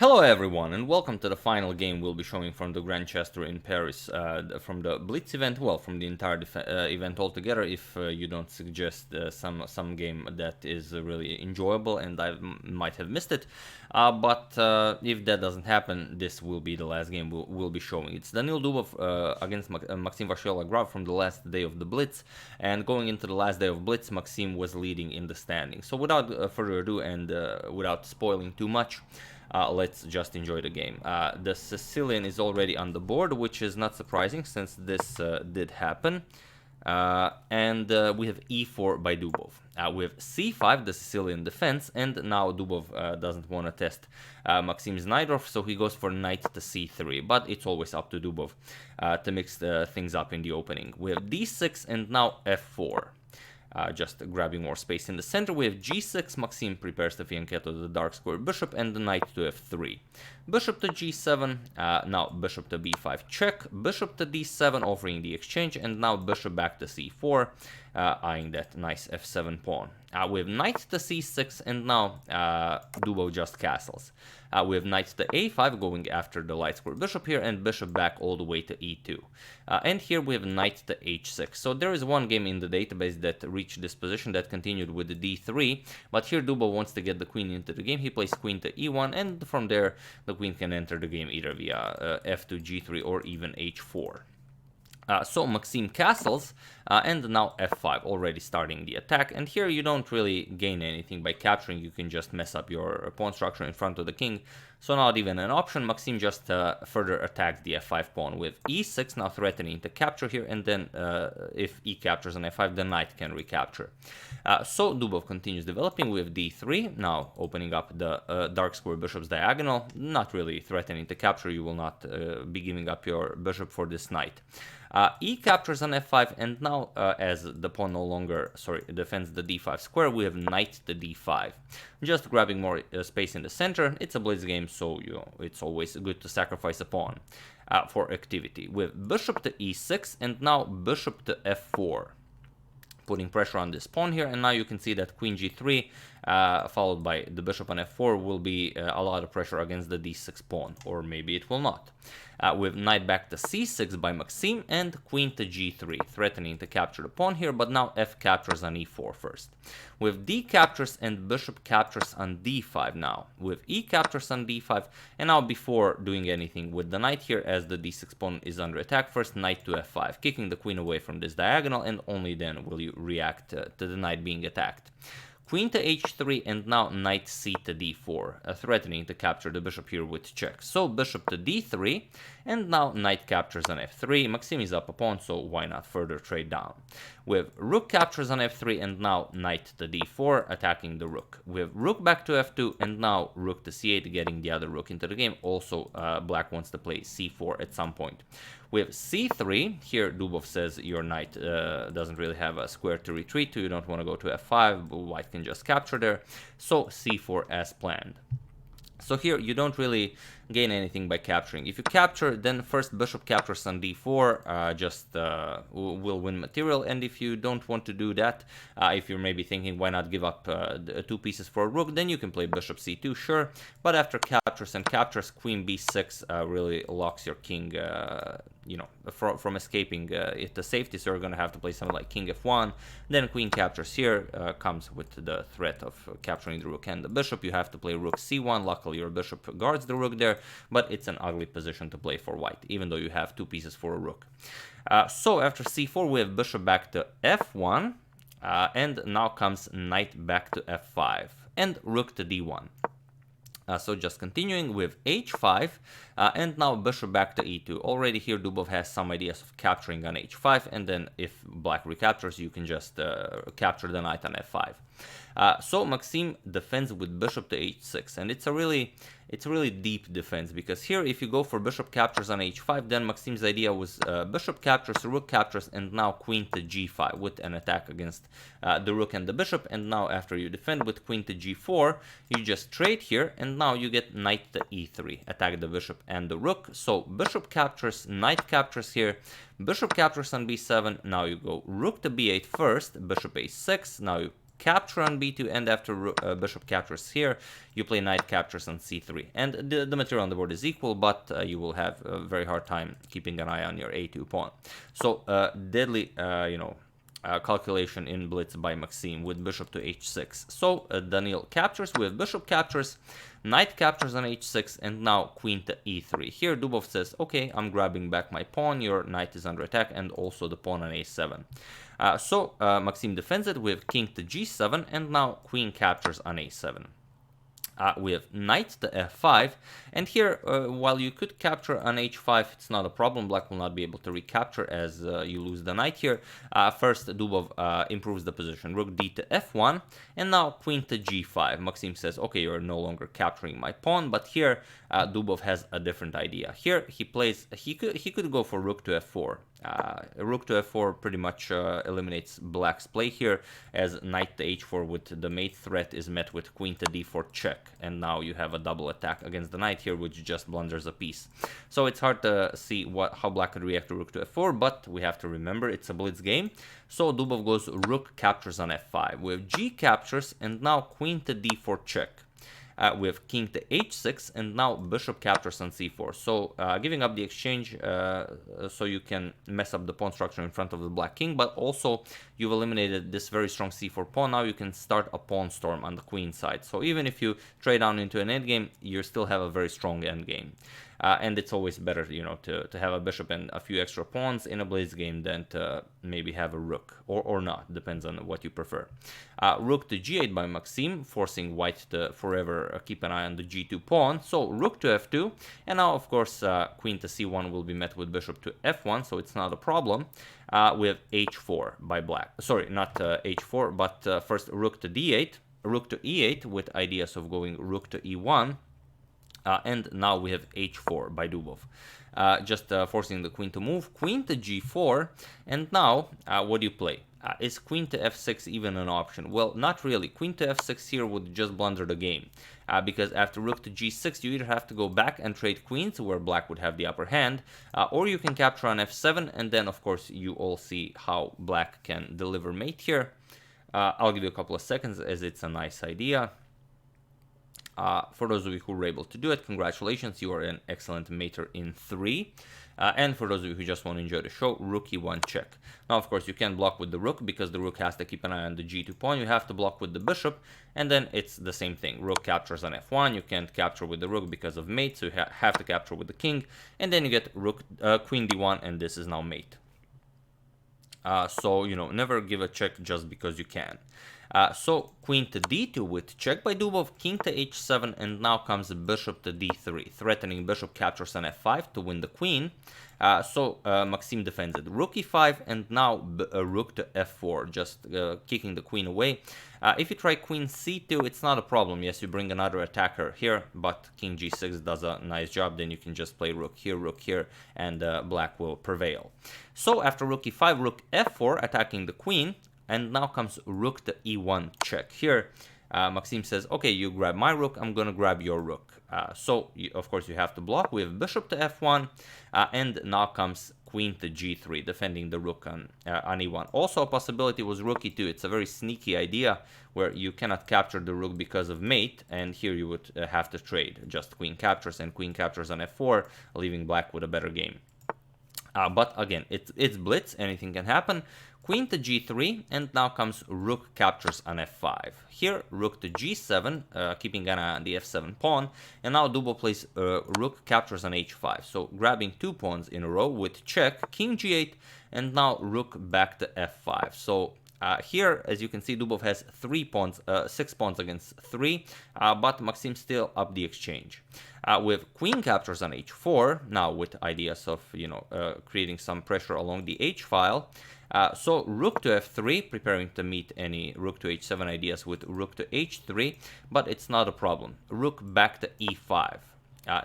Hello everyone, and welcome to the final game we'll be showing from the Grand Chester in Paris, from the Blitz event, well, from the entire event altogether, if you don't suggest some game that is really enjoyable and I might have missed it. But if that doesn't happen, this will be the last game we'll be showing. It's Daniil Dubov against Maxime Vachier Lagrave from the last day of the Blitz, and going into the last day of Blitz, Maxime was leading in the standing. So without further ado and without spoiling too much, let's just enjoy the game. The Sicilian is already on the board, which is not surprising since this did happen. And we have e4 by Dubov. We have c5, the Sicilian defense, and now Dubov doesn't want to test Maxime's knight off, so he goes for knight to c3, but it's always up to Dubov to mix things up in the opening. We have d6 and now f4. Just grabbing more space in the center. We have g6, Maxime prepares to fianchetto the dark square bishop, and the knight to f3. Bishop to g7, now bishop to b5 check, bishop to d7 offering the exchange, and now bishop back to c4, eyeing that nice f7 pawn. We have knight to c6, and now Dubov just castles. We have knight to a5 going after the light square bishop here, and bishop back all the way to e2. And here we have knight to h6. So there is one game in the database that reached this position that continued with the d3, but here Dubov wants to get the queen into the game. He plays queen to e1, and from there the queen can enter the game either via f2, g3, or even h4. So Maxime castles, and now f5, already starting the attack, and here you don't really gain anything by capturing. You can just mess up your pawn structure in front of the king, so not even an option. Maxime just further attacks the f5 pawn with e6, now threatening to capture here, and then if e captures on f5, the knight can recapture. So Dubov continues developing with d3, now opening up the dark square bishop's diagonal, not really threatening to capture. You will not be giving up your bishop for this knight. E captures on f5, and now as the pawn no longer, defends the d5 square, we have knight to d5. Just grabbing more space in the center. It's a blitz game, so it's always good to sacrifice a pawn for activity. With bishop to e6, and now bishop to f4. Putting pressure on this pawn here, and now you can see that queen g3 followed by the bishop on f4 will be a lot of pressure against the d6 pawn, or maybe it will not. With knight back to c6 by Maxime, and queen to g3, threatening to capture the pawn here, but now f captures on e4 first. With d captures and bishop captures on d5 now, with e captures on d5, and now before doing anything with the knight here, as the d6 pawn is under attack, first knight to f5, kicking the queen away from this diagonal, and only then will you react to the knight being attacked. Queen to h3, and now knight c to d4, threatening to capture the bishop here with check. So bishop to d3, and now knight captures on f3. Maxime is up a pawn, so why not further trade down? With rook captures on f3, and now knight to d4, attacking the rook. With rook back to f2, and now rook to c8, getting the other rook into the game. Also, black wants to play c4 at some point. With c3, here Dubov says your knight doesn't really have a square to retreat to. You don't want to go to f5, but white can just capture there. So c4 as planned. So here you don't really gain anything by capturing. If you capture, then first bishop captures on d4, will win material. And if you don't want to do that, if you're maybe thinking why not give up two pieces for a rook, then you can play bishop c2, sure. But after captures and captures, queen b6 really locks your king, from escaping it to safety. So you're going to have to play something like king f1. Then queen captures here, comes with the threat of capturing the rook and the bishop. You have to play rook c1. Luckily your bishop guards the rook there, but it's an ugly position to play for white, even though you have two pieces for a rook. So after c4, we have bishop back to f1, and now comes knight back to f5, and rook to d1. So just continuing with h5, and now bishop back to e2. Already here Dubov has some ideas of capturing on h5, and then if black recaptures, you can just capture the knight on f5. So Maxime defends with bishop to h6, and it's a really deep defense, because here if you go for bishop captures on h5, then Maxime's idea was bishop captures, rook captures, and now queen to g5 with an attack against the rook and the bishop. And now after you defend with queen to g4, you just trade here, and now you get knight to e3, attack the bishop and the rook. So bishop captures, knight captures here, bishop captures on b7, now you go rook to b8 first, bishop a6, now you capture on b2, and after bishop captures here, you play knight captures on c3. And the material on the board is equal, but you will have a very hard time keeping an eye on your a2 pawn. So deadly, calculation in Blitz by Maxime with bishop to h6. So Daniil captures with bishop captures, knight captures on h6, and now queen to e3. Here Dubov says, okay, I'm grabbing back my pawn, your knight is under attack, and also the pawn on a7. So Maxime defends it with king to g7, and now queen captures on a7. We have knight to f5, and here, while you could capture on h5, it's not a problem. Black will not be able to recapture as you lose the knight here. First, Dubov improves the position. Rook d to f1, and now queen to g5. Maxime says, okay, you're no longer capturing my pawn, but here Dubov has a different idea. Here he could go for rook to f4. Rook to f4 pretty much eliminates black's play here, as knight to h4 with the mate threat is met with queen to d4 check, and now you have a double attack against the knight here, which just blunders a piece. So it's hard to see how black could react to rook to f4, but we have to remember it's a blitz game. So Dubov goes rook captures on f5 with g captures, and now queen to d4 check. With king to h6, and now bishop captures on c4. So giving up the exchange so you can mess up the pawn structure in front of the black king, but also you've eliminated this very strong c4 pawn. Now you can start a pawn storm on the queen side. So even if you trade down into an endgame, you still have a very strong endgame. And it's always better, to have a bishop and a few extra pawns in a blitz game than to maybe have a rook, or not, depends on what you prefer. Rook to g8 by Maxime, forcing white to forever keep an eye on the g2 pawn. So rook to f2, and now of course queen to c1 will be met with bishop to f1, so it's not a problem. We have h4 by black. Sorry, not h4, but first rook to d8, rook to e8 with ideas of going rook to e1. And now we have h4 by Dubov, just forcing the queen to move, queen to g4, and now what do you play? Is queen to f6 even an option? Well, not really. Queen to f6 here would just blunder the game, because after rook to g6 you either have to go back and trade queens, where black would have the upper hand, or you can capture on f7, and then of course you all see how black can deliver mate here. I'll give you a couple of seconds, as it's a nice idea. For those of you who were able to do it, congratulations, you are an excellent mater in 3. And for those of you who just want to enjoy the show, rook e1 check. Now, of course, you can block with the rook, because the rook has to keep an eye on the g2 pawn. You have to block with the bishop, and then it's the same thing. Rook captures on f1. You can't capture with the rook because of mate, so you have to capture with the king. And then you get rook, queen d1, and this is now mate. So, never give a check just because you can. So queen to d2 with check by Dubov, king to h7, and now comes bishop to d3, threatening bishop captures on f5 to win the queen. So Maxime defends it, rook e5, and now rook to f4, just kicking the queen away. If you try queen c2, it's not a problem. Yes, you bring another attacker here, but king g6 does a nice job. Then you can just play rook here, and black will prevail. So after rook e5, rook f4, attacking the queen. And now comes rook to e1 check. Here, Maxime says, okay, you grab my rook, I'm going to grab your rook. So, of course, you have to block with bishop to f1, and now comes queen to g3, defending the rook on e1. Also, a possibility was rook e2. It's a very sneaky idea where you cannot capture the rook because of mate, and here you would have to trade. Just queen captures and queen captures on f4, leaving black with a better game. But again, it's blitz, anything can happen. Queen to g3, and now comes rook captures on f5. Here, rook to g7, keeping an eye on the f7 pawn, and now Dubov plays rook captures on h5. So grabbing 2 pawns in a row with check, king g8, and now rook back to f5. So here, as you can see, Dubov has 6 pawns against 3, but Maxime still up the exchange. With queen captures on h4, now with ideas of, creating some pressure along the h file. So rook to f3, preparing to meet any rook to h7 ideas with rook to h3, but it's not a problem. Rook back to e5.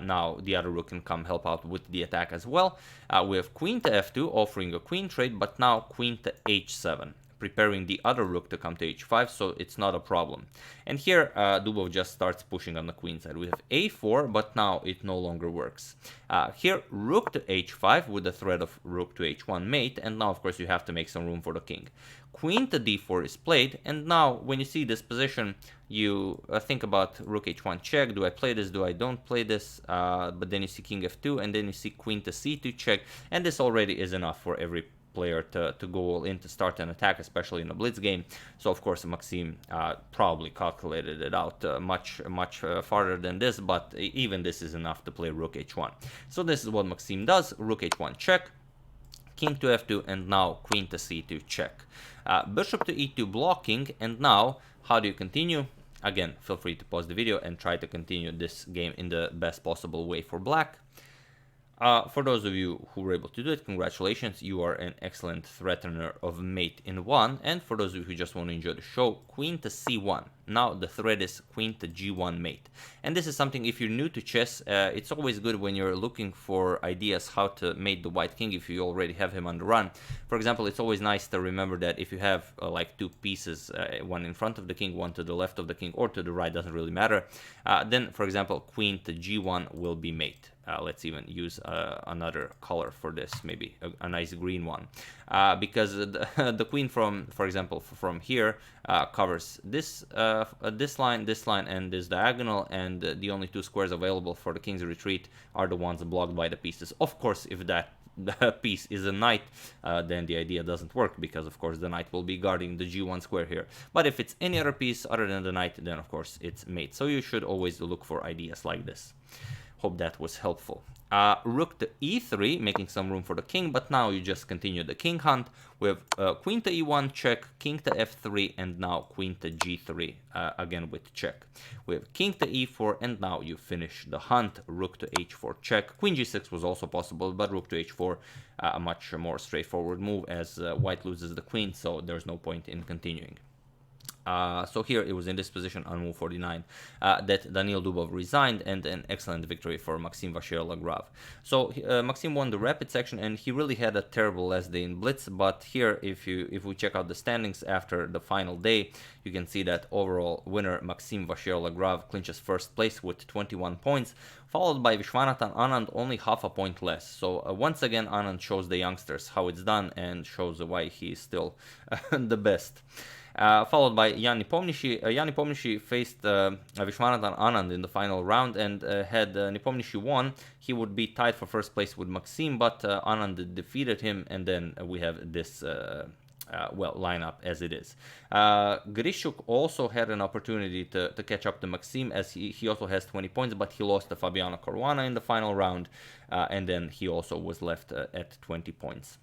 Now the other rook can come help out with the attack as well. We have queen to f2, offering a queen trade, but now queen to h7. preparing the other rook to come to h5, so it's not a problem. And here Dubov just starts pushing on the queen side. We have a4, but now it no longer works. Here rook to h5 with the threat of rook to h1 mate, and now of course you have to make some room for the king. Queen to d4 is played, and now when you see this position, you think about rook h1 check. Do I play this? Do I don't play this? But then you see king f2, and then you see queen to c2 check, and this already is enough for every player to go all in to start an attack, especially in a blitz game. So of course Maxime probably calculated it out much farther than this, but even this is enough to play rook h1. So this is what Maxime does: rook h1 check, king to f2, and now queen to c2 check. Bishop to e2 blocking, and now how do you continue? Again, feel free to pause the video and try to continue this game in the best possible way for black. For those of you who were able to do it, congratulations, you are an excellent threatener of mate in 1. And for those of you who just want to enjoy the show, queen to c1. Now the threat is queen to g1 mate. And this is something, if you're new to chess, it's always good when you're looking for ideas how to mate the white king if you already have him on the run. For example, it's always nice to remember that if you have like two pieces, one in front of the king, one to the left of the king, or to the right, doesn't really matter, then for example queen to g1 will be mate. Let's even use another color for this, maybe a nice green one, because the queen from, for example, from here covers this line, and this diagonal, and the only two squares available for the king's retreat are the ones blocked by the pieces. Of course, if that piece is a knight, then the idea doesn't work, because of course the knight will be guarding the g1 square here. But if it's any other piece other than the knight, then of course it's mate. So you should always look for ideas like this. Hope that was helpful. Rook to e3, making some room for the king, but now you just continue the king hunt with queen to e1 check, king to f3, and now queen to g3, again with check. We have king to e4, and now you finish the hunt. Rook to h4 check. Queen g6 was also possible, but rook to h4, a much more straightforward move, as white loses the queen, so there's no point in continuing. So here it was in this position on move 49 that Daniil Dubov resigned, and an excellent victory for Maxime Vachier Lagrave. So Maxime won the rapid section, and he really had a terrible last day in Blitz. But here, if we check out the standings after the final day, you can see that overall winner Maxime Vachier Lagrave clinches first place with 21 points, followed by Vishwanathan Anand, only half a point less. So once again, Anand shows the youngsters how it's done and shows why he is still the best. Followed by Jan Nepomniachtchi. Jan Nepomniachtchi faced Vishwanathan Anand in the final round, and had Nepomniachtchi won, he would be tied for first place with Maxime, but Anand defeated him, and then we have this lineup as it is. Grishuk also had an opportunity to catch up to Maxime, as he also has 20 points, but he lost to Fabiano Caruana in the final round, and then he also was left at 20 points.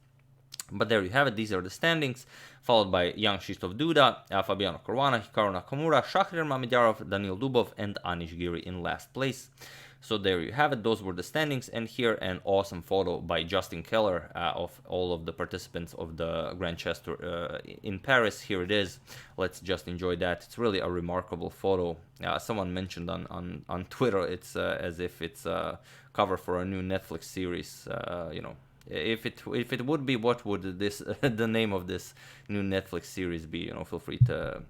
But there you have it. These are the standings, followed by Young Shistov Duda, Fabiano Caruana, Hikaru Nakamura, Shahriar Mamedjarov, Daniil Dubov, and Anish Giri in last place. So there you have it. Those were the standings, and here an awesome photo by Justin Keller of all of the participants of the Grand Chess Tour in Paris. Here it is. Let's just enjoy that. It's really a remarkable photo. Someone mentioned on Twitter it's as if it's a cover for a new Netflix series. You know. If it would be, what would this the name of this new Netflix series be? You know, feel free to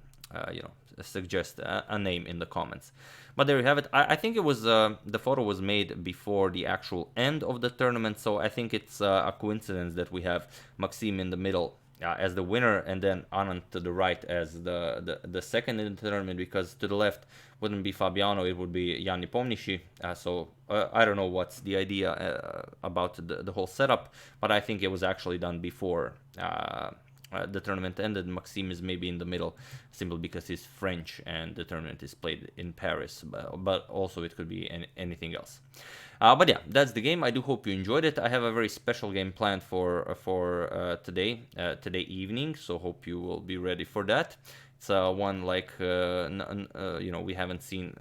suggest a name in the comments. But there you have it. I think it was the photo was made before the actual end of the tournament, so I think it's a coincidence that we have Maxime in the middle as the winner, and then Anand to the right as the second in the tournament, because to the left wouldn't be Fabiano, it would be Jan Nepomniachtchi. So I don't know what's the idea about the whole setup, but I think it was actually done before the tournament ended. Maxime is maybe in the middle simply because he's French and the tournament is played in Paris, but also it could be anything else. But yeah, that's the game. I do hope you enjoyed it. I have a very special game planned for today evening, so hope you will be ready for that. It's one like we haven't seen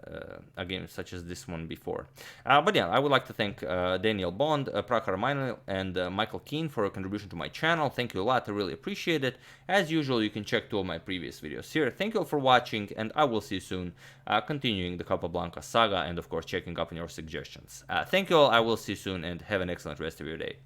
a game such as this one before. But yeah, I would like to thank Daniel Bond, Prakhar Mainel, and Michael Keane for a contribution to my channel. Thank you a lot. I really appreciate it. As usual, you can check two of my previous videos here. Thank you all for watching, and I will see you soon, continuing the Capablanca saga, and of course checking up on your suggestions. Thank you all. I will see you soon, and have an excellent rest of your day.